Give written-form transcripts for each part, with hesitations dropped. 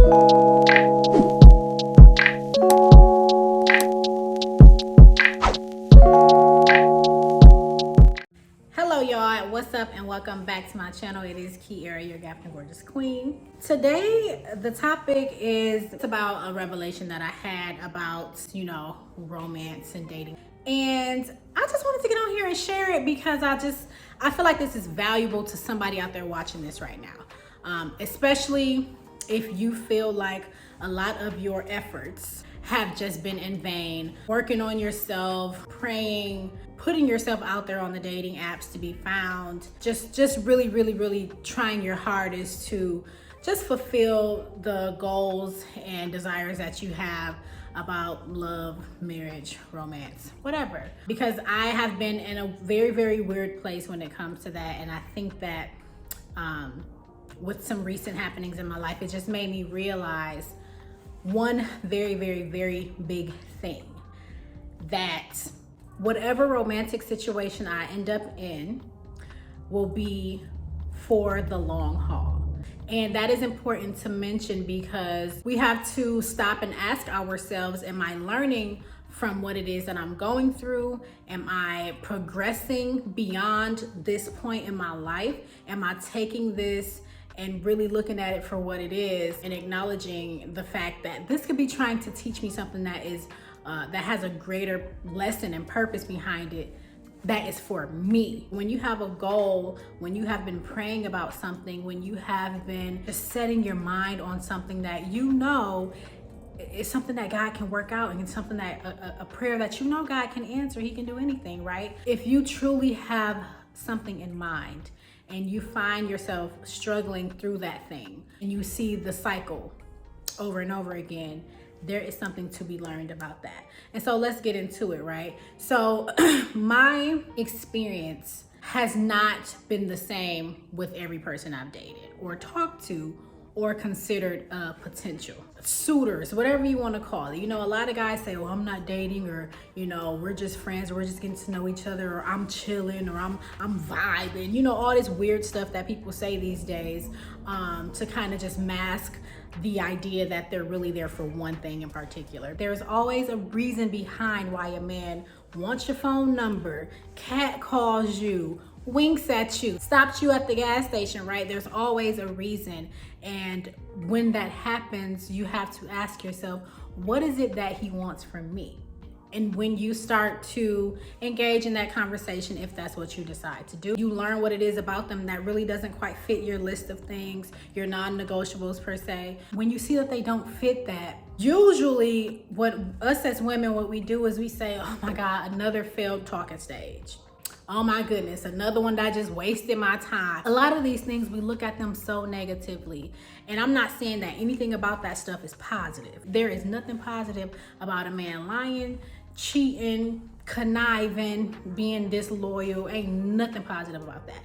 Hello y'all, what's up and welcome back to my channel. It is Kiera, your Gap and Gorgeous Queen. Today the topic is about a revelation that I had about, romance and dating. And I just wanted to get on here and share it because I feel like this is valuable to somebody out there watching this right now. Especially if you feel like a lot of your efforts have just been in vain, working on yourself, praying, putting yourself out there on the dating apps to be found, just really trying your hardest to just fulfill the goals and desires that you have about love, marriage, romance, whatever. Because I have been in a very weird place when it comes to that, and I think that with some recent happenings in my life, it just made me realize one very big thing, that whatever romantic situation I end up in will be for the long haul. And that is important to mention because we have to stop and ask ourselves, am I learning from what it is that I'm going through? Am I progressing beyond this point in my life? Am I taking this and really looking at it for what it is and acknowledging the fact that this could be trying to teach me something that is that has a greater lesson and purpose behind it that is for me. When you have a goal, when you have been praying about something, when you have been just setting your mind on something that you know is something that God can work out, and it's something that a prayer that you know God can answer. He can do anything, right? If you truly have something in mind and you find yourself struggling through that thing and you see the cycle over and over again, there is something to be learned about that. And so let's get into it, right? So my experience has not been the same with every person I've dated or talked to or considered potential suitors, whatever you want to call it. A lot of guys say, well, I'm not dating, or we're just friends, or we're just getting to know each other, or I'm chilling, or I'm vibing, all this weird stuff that people say these days to kind of just mask the idea that they're really there for one thing in particular. There's always a reason behind why a man wants your phone number, cat calls you, winks at you, stops you at the gas station, right? There's always a reason. And when that happens, you have to ask yourself, what is it that he wants from me? And when you start to engage in that conversation, if that's what you decide to do, you learn what it is about them that really doesn't quite fit your list of things, your non-negotiables per se. When you see that they don't fit that, usually what us as women, what we do is we say, oh my God, another failed talking stage. Oh my goodness, another one that just wasted my time. A lot of these things, we look at them so negatively. And I'm not saying that anything about that stuff is positive. There is nothing positive about a man lying, cheating, conniving, being disloyal. Ain't nothing positive about that.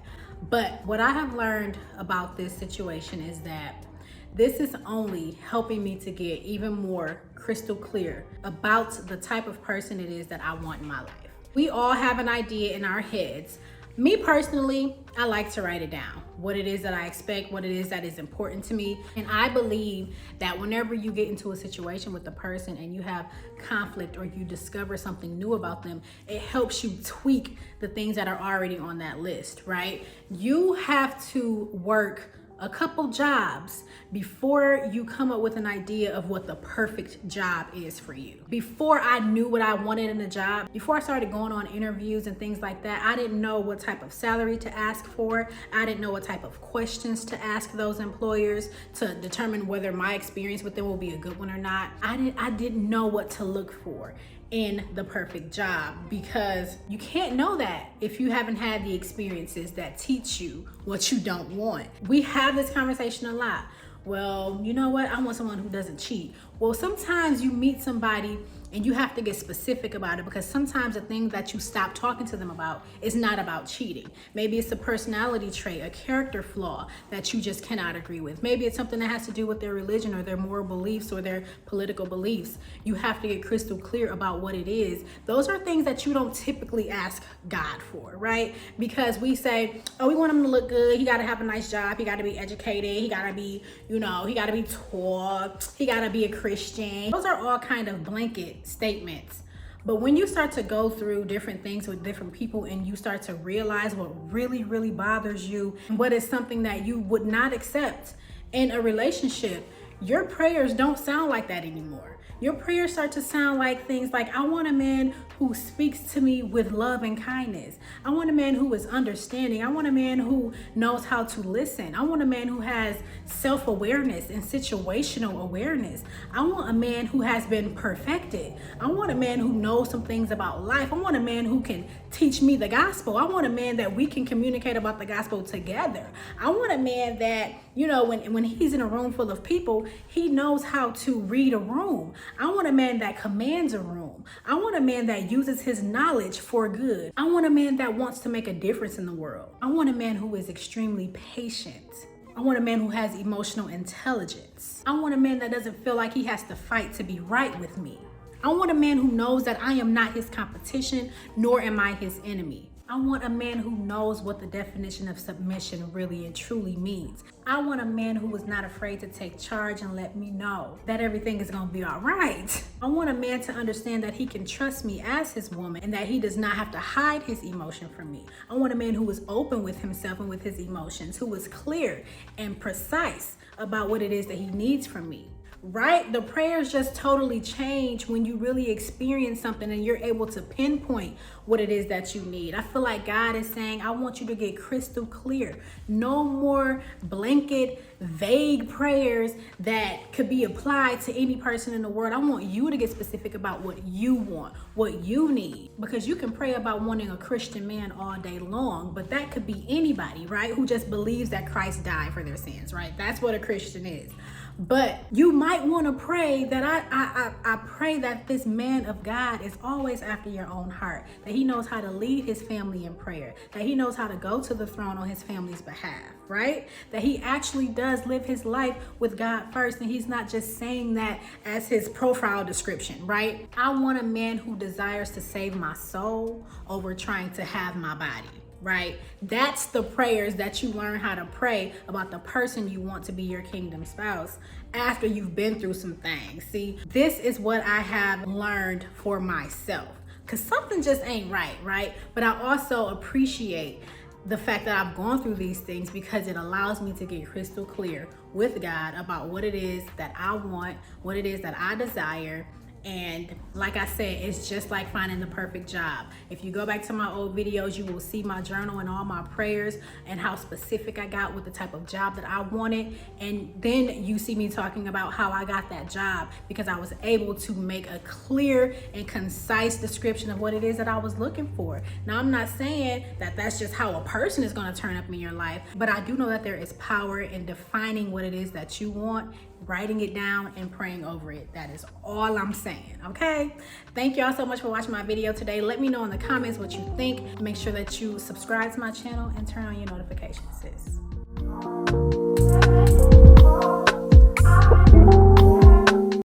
But what I have learned about this situation is that this is only helping me to get even more crystal clear about the type of person it is that I want in my life. We all have an idea in our heads. Me personally, I like to write it down. What it is that I expect, what it is that is important to me. And I believe that whenever you get into a situation with a person and you have conflict or you discover something new about them, it helps you tweak the things that are already on that list, right? You have to work a couple jobs before you come up with an idea of what the perfect job is for you. Before I knew what I wanted in a job, before I started going on interviews and things like that, I didn't know what type of salary to ask for. I didn't know what type of questions to ask those employers to determine whether my experience with them will be a good one or not. I didn't know what to look for in the perfect job, because you can't know that if you haven't had the experiences that teach you what you don't want. We have this conversation a lot. Well, you know what? I want someone who doesn't cheat. Well, sometimes you meet somebody And you have to get specific about it, because sometimes the thing that you stop talking to them about is not about cheating. Maybe it's a personality trait, a character flaw that you just cannot agree with. Maybe it's something that has to do with their religion or their moral beliefs or their political beliefs. You have to get crystal clear about what it is. Those are things that you don't typically ask God for, right? Because we say, oh, we want him to look good. He got to have a nice job. He got to be educated. He got to be, he got to be taught. He got to be a Christian. Those are all kind of blanket statements. But when you start to go through different things with different people and you start to realize what really, really bothers you, what is something that you would not accept in a relationship, your prayers don't sound like that anymore. Your prayers start to sound like things like, I want a man who speaks to me with love and kindness. I want a man who is understanding. I want a man who knows how to listen. I want a man who has self-awareness and situational awareness. I want a man who has been perfected. I want a man who knows some things about life. I want a man who can teach me the gospel. I want a man that we can communicate about the gospel together. I want a man that, when he's in a room full of people, he knows how to read a room. I want a man that commands a room. I want a man that uses his knowledge for good. I want a man that wants to make a difference in the world. I want a man who is extremely patient. I want a man who has emotional intelligence. I want a man that doesn't feel like he has to fight to be right with me. I want a man who knows that I am not his competition, nor am I his enemy. I want a man who knows what the definition of submission really and truly means. I want a man who is not afraid to take charge and let me know that everything is gonna be all right. I want a man to understand that he can trust me as his woman and that he does not have to hide his emotion from me. I want a man who is open with himself and with his emotions, who is clear and precise about what it is that he needs from me. Right? The prayers just totally change when you really experience something and you're able to pinpoint what it is that you need. I feel like God is saying, I want you to get crystal clear. No more blanket, vague prayers that could be applied to any person in the world. I want you to get specific about what you want, what you need. Because you can pray about wanting a Christian man all day long, but that could be anybody, right? Who just believes that Christ died for their sins, right? That's what a Christian is. But you might want to pray that I pray that this man of God is always after your own heart, that he knows how to lead his family in prayer, that he knows how to go to the throne on his family's behalf, right? That he actually does live his life with God first, and he's not just saying that as his profile description, right? I want a man who desires to save my soul over trying to have my body. Right? That's the prayers that you learn how to pray about the person you want to be your kingdom spouse after you've been through some things. See, this is what I have learned for myself, because something just ain't right? But I also appreciate the fact that I've gone through these things, because it allows me to get crystal clear with God about what it is that I want, what it is that I desire. And like I said, it's just like finding the perfect job. If you go back to my old videos, you will see my journal and all my prayers and how specific I got with the type of job that I wanted. And then you see me talking about how I got that job, because I was able to make a clear and concise description of what it is that I was looking for. Now, I'm not saying that that's just how a person is going to turn up in your life, but I do know that there is power in defining what it is that you want, writing it down, and praying over it. That is all I'm saying, okay? Thank y'all so much for watching my video today. Let me know in the comments what you think. Make sure that you subscribe to my channel and turn on your notifications, sis.